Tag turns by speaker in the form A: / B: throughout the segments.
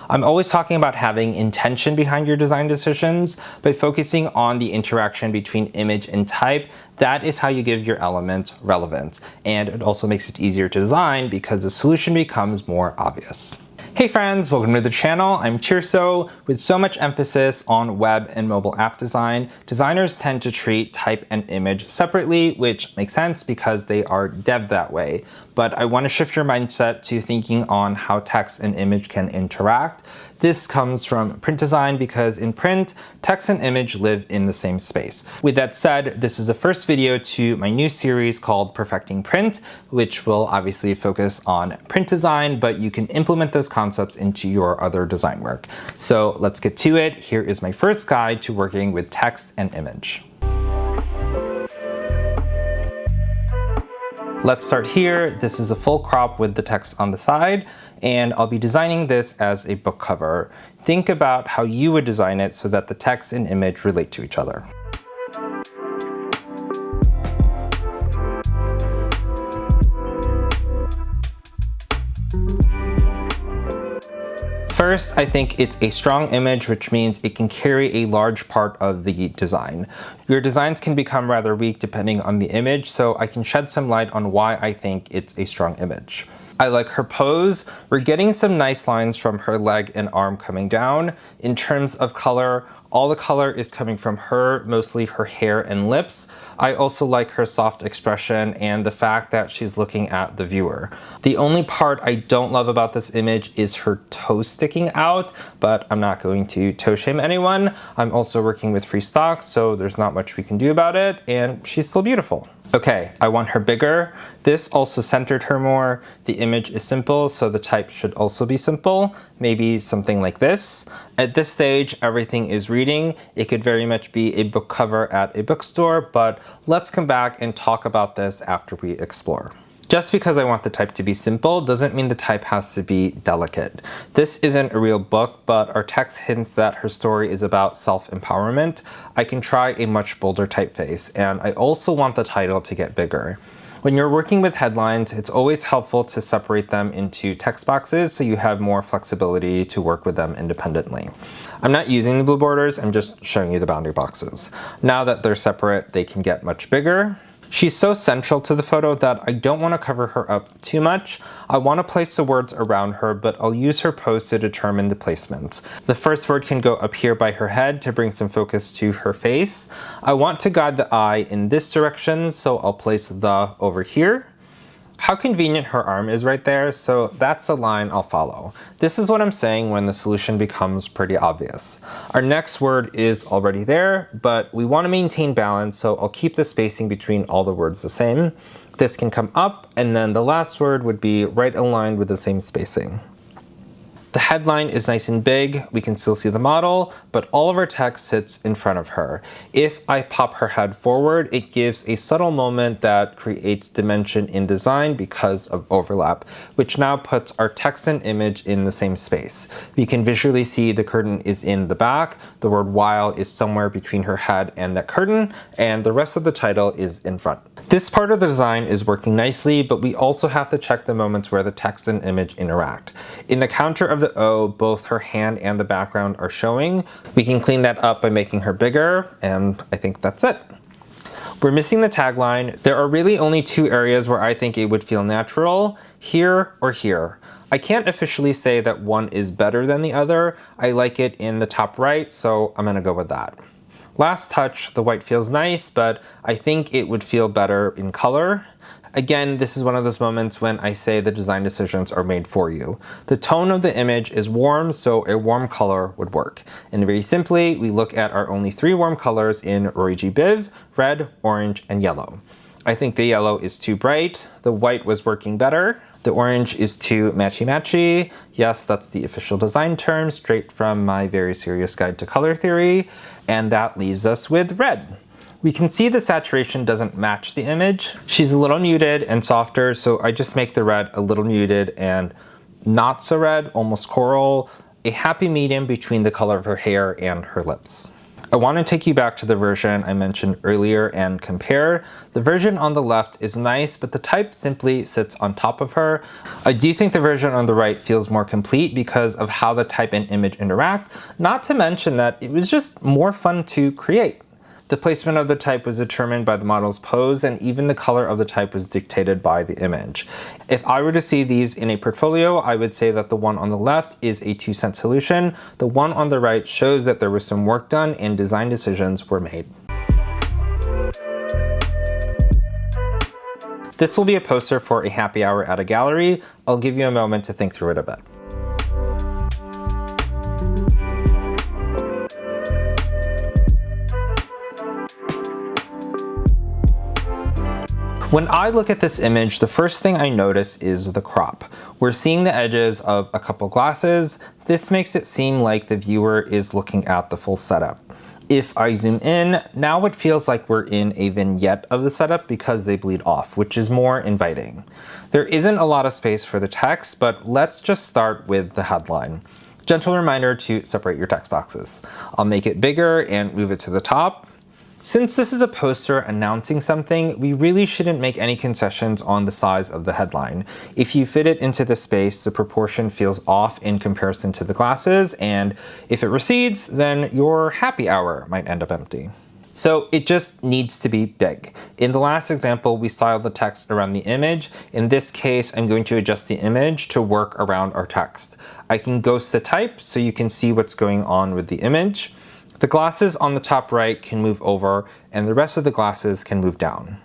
A: I'm always talking about having intention behind your design decisions. By focusing on the interaction between image and type, that is how you give your element relevance. And it also makes it easier to design because the solution becomes more obvious. Hey friends, welcome to the channel. I'm Tirso. With so much emphasis on web and mobile app design, designers tend to treat type and image separately, which makes sense because they are dev'd that way. But I want to shift your mindset to thinking on how text and image can interact. This comes from print design because in print, text and image live in the same space. With that said, this is the first video to my new series called Perfecting Print, which will obviously focus on print design, but you can implement those concepts into your other design work. So let's get to it. Here is my first guide to working with text and image. Let's start here. This is a full crop with the text on the side, and I'll be designing this as a book cover. Think about how you would design it so that the text and image relate to each other. First, I think it's a strong image, which means it can carry a large part of the design. Your designs can become rather weak depending on the image, so I can shed some light on why I think it's a strong image. I like her pose. We're getting some nice lines from her leg and arm coming down. In terms of color, all the color is coming from her, mostly her hair and lips. I also like her soft expression and the fact that she's looking at the viewer. The only part I don't love about this image is her toe sticking out, but I'm not going to toe shame anyone. I'm also working with free stock, so there's not much we can do about it, and she's still beautiful. Okay, I want her bigger. This also centered her more. The image is simple, so the type should also be simple. Maybe something like this. At this stage, everything is reading. It could very much be a book cover at a bookstore, but let's come back and talk about this after we explore. Just because I want the type to be simple doesn't mean the type has to be delicate. This isn't a real book, but our text hints that her story is about self-empowerment. I can try a much bolder typeface, and I also want the title to get bigger. When you're working with headlines, it's always helpful to separate them into text boxes so you have more flexibility to work with them independently. I'm not using the blue borders, I'm just showing you the boundary boxes. Now that they're separate, they can get much bigger. She's so central to the photo that I don't want to cover her up too much. I want to place the words around her, but I'll use her pose to determine the placements. The first word can go up here by her head to bring some focus to her face. I want to guide the eye in this direction, so I'll place the over here. How convenient her arm is right there, so that's the line I'll follow. This is what I'm saying when the solution becomes pretty obvious. Our next word is already there, but we want to maintain balance, so I'll keep the spacing between all the words the same. This can come up, and then the last word would be right aligned with the same spacing. The headline is nice and big, we can still see the model, but all of our text sits in front of her. If I pop her head forward, it gives a subtle moment that creates dimension in design because of overlap, which now puts our text and image in the same space. We can visually see the curtain is in the back, the word while is somewhere between her head and that curtain, and the rest of the title is in front. This part of the design is working nicely, but we also have to check the moments where the text and image interact. In the counter of the O, both her hand and the background are showing. We can clean that up by making her bigger, and I think that's it. We're missing the tagline. There are really only two areas where I think it would feel natural, here or here. I can't officially say that one is better than the other. I like it in the top right, so I'm gonna go with that. Last touch, the white feels nice, but I think it would feel better in color. Again, this is one of those moments when I say the design decisions are made for you. The tone of the image is warm, so a warm color would work. And very simply, we look at our only three warm colors in Roy G. Biv: red, orange, and yellow. I think the yellow is too bright. The white was working better. The orange is too matchy-matchy. Yes, that's the official design term, straight from my very serious guide to color theory. And that leaves us with red. We can see the saturation doesn't match the image. She's a little muted and softer, so I just make the red a little muted and not so red, almost coral, a happy medium between the color of her hair and her lips. I want to take you back to the version I mentioned earlier and compare. The version on the left is nice, but the type simply sits on top of her. I do think the version on the right feels more complete because of how the type and image interact, not to mention that it was just more fun to create. The placement of the type was determined by the model's pose, and even the color of the type was dictated by the image. If I were to see these in a portfolio, I would say that the one on the left is a 2-cent solution. The one on the right shows that there was some work done and design decisions were made. This will be a poster for a happy hour at a gallery. I'll give you a moment to think through it a bit. When I look at this image, the first thing I notice is the crop. We're seeing the edges of a couple glasses. This makes it seem like the viewer is looking at the full setup. If I zoom in, now it feels like we're in a vignette of the setup because they bleed off, which is more inviting. There isn't a lot of space for the text, but let's just start with the headline. Gentle reminder to separate your text boxes. I'll make it bigger and move it to the top. Since this is a poster announcing something, we really shouldn't make any concessions on the size of the headline. If you fit it into the space, the proportion feels off in comparison to the glasses, and if it recedes, then your happy hour might end up empty. So it just needs to be big. In the last example, we styled the text around the image. In this case, I'm going to adjust the image to work around our text. I can ghost the type so you can see what's going on with the image. The glasses on the top right can move over, and the rest of the glasses can move down.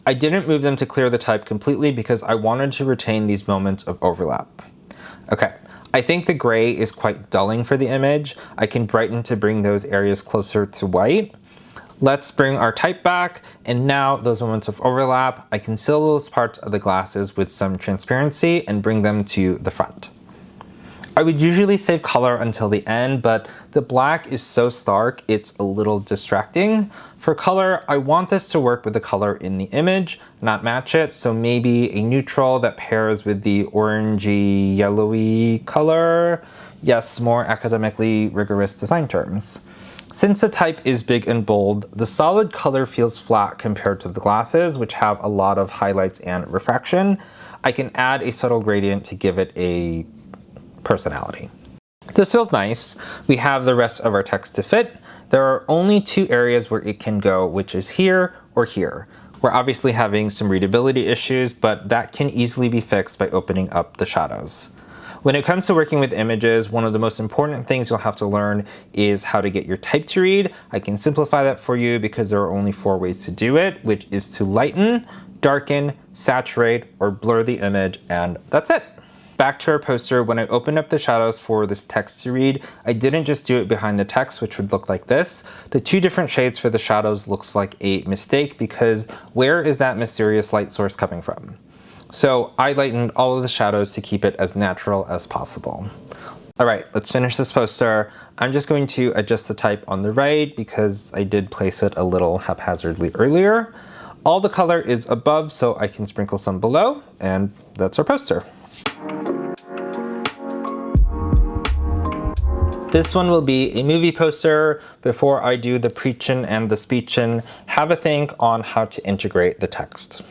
A: I didn't move them to clear the type completely because I wanted to retain these moments of overlap. Okay, I think the gray is quite dulling for the image. I can brighten to bring those areas closer to white. Let's bring our type back, and now those moments of overlap, I can seal those parts of the glasses with some transparency and bring them to the front. I would usually save color until the end, but the black is so stark, it's a little distracting. For color, I want this to work with the color in the image, not match it, so maybe a neutral that pairs with the orangey, yellowy color. Yes, more academically rigorous design terms. Since the type is big and bold, the solid color feels flat compared to the glasses, which have a lot of highlights and refraction. I can add a subtle gradient to give it a personality. This feels nice. We have the rest of our text to fit. There are only two areas where it can go, which is here or here. We're obviously having some readability issues, but that can easily be fixed by opening up the shadows. When it comes to working with images, one of the most important things you'll have to learn is how to get your type to read. I can simplify that for you because there are only 4 ways to do it, which is to lighten, darken, saturate, or blur the image, and that's it. Back to our poster, when I opened up the shadows for this text to read, I didn't just do it behind the text, which would look like this. The 2 different shades for the shadows looks like a mistake because where is that mysterious light source coming from? So I lightened all of the shadows to keep it as natural as possible. All right, let's finish this poster. I'm just going to adjust the type on the right because I did place it a little haphazardly earlier. All the color is above, so I can sprinkle some below, and that's our poster. This one will be a movie poster. Before I do the preachin' and the speechin', have a think on how to integrate the text.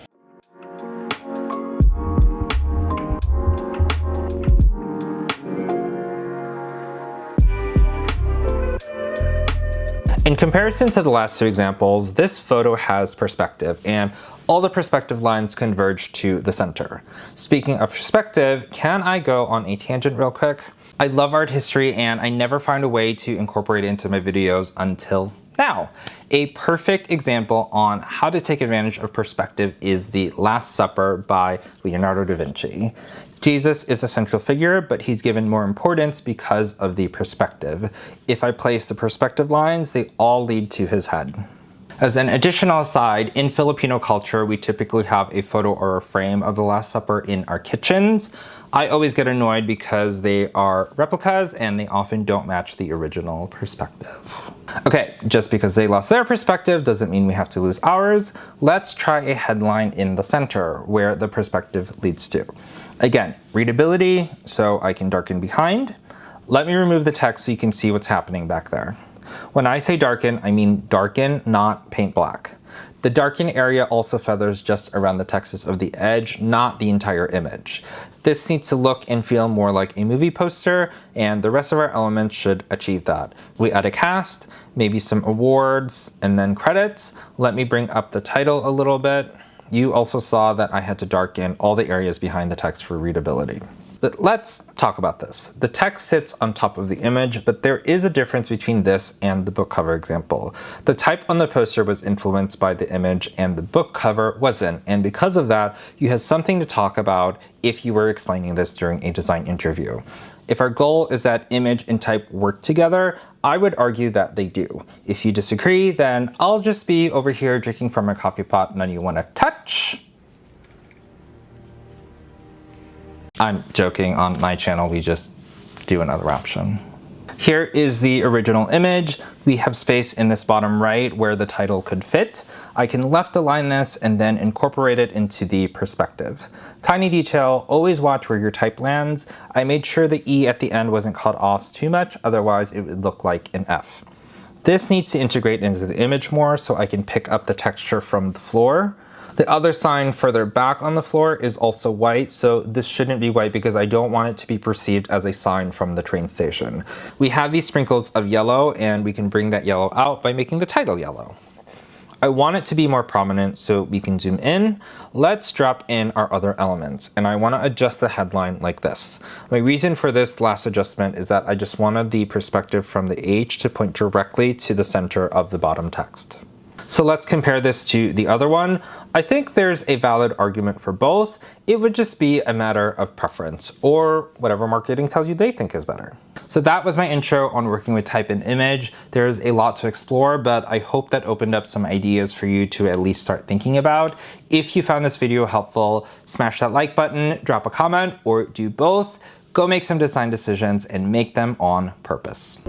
A: In comparison to the last 2 examples, this photo has perspective, and all the perspective lines converge to the center. Speaking of perspective, can I go on a tangent real quick? I love art history and I never find a way to incorporate it into my videos until now. A perfect example on how to take advantage of perspective is The Last Supper by Leonardo da Vinci. Jesus is a central figure, but he's given more importance because of the perspective. If I place the perspective lines, they all lead to his head. As an additional aside, in Filipino culture, we typically have a photo or a frame of the Last Supper in our kitchens. I always get annoyed because they are replicas and they often don't match the original perspective. Okay, just because they lost their perspective doesn't mean we have to lose ours. Let's try a headline in the center where the perspective leads to. Again, readability, so I can darken behind. Let me remove the text so you can see what's happening back there. When I say darken, I mean darken, not paint black. The darken area also feathers just around the textures of the edge, not the entire image. This needs to look and feel more like a movie poster, and the rest of our elements should achieve that. We add a cast, maybe some awards, and then credits. Let me bring up the title a little bit. You also saw that I had to darken all the areas behind the text for readability. Let's talk about this. The text sits on top of the image, but there is a difference between this and the book cover example. The type on the poster was influenced by the image and the book cover wasn't, and because of that, you have something to talk about if you were explaining this during a design interview. If our goal is that image and type work together, I would argue that they do. If you disagree, then I'll just be over here drinking from a coffee pot none you want to touch. I'm joking, on my channel we just do another option. Here is the original image. We have space in this bottom right where the title could fit. I can left align this and then incorporate it into the perspective. Tiny detail, always watch where your type lands. I made sure the E at the end wasn't cut off too much, otherwise it would look like an F. This needs to integrate into the image more so I can pick up the texture from the floor. The other sign further back on the floor is also white, so this shouldn't be white because I don't want it to be perceived as a sign from the train station. We have these sprinkles of yellow, and we can bring that yellow out by making the title yellow. I want it to be more prominent, so we can zoom in. Let's drop in our other elements, and I want to adjust the headline like this. My reason for this last adjustment is that I just wanted the perspective from the H to point directly to the center of the bottom text. So let's compare this to the other one. I think there's a valid argument for both. It would just be a matter of preference, or whatever marketing tells you they think is better. So that was my intro on working with type and image. There's a lot to explore, but I hope that opened up some ideas for you to at least start thinking about. If you found this video helpful, smash that like button, drop a comment, or do both. Go make some design decisions and make them on purpose.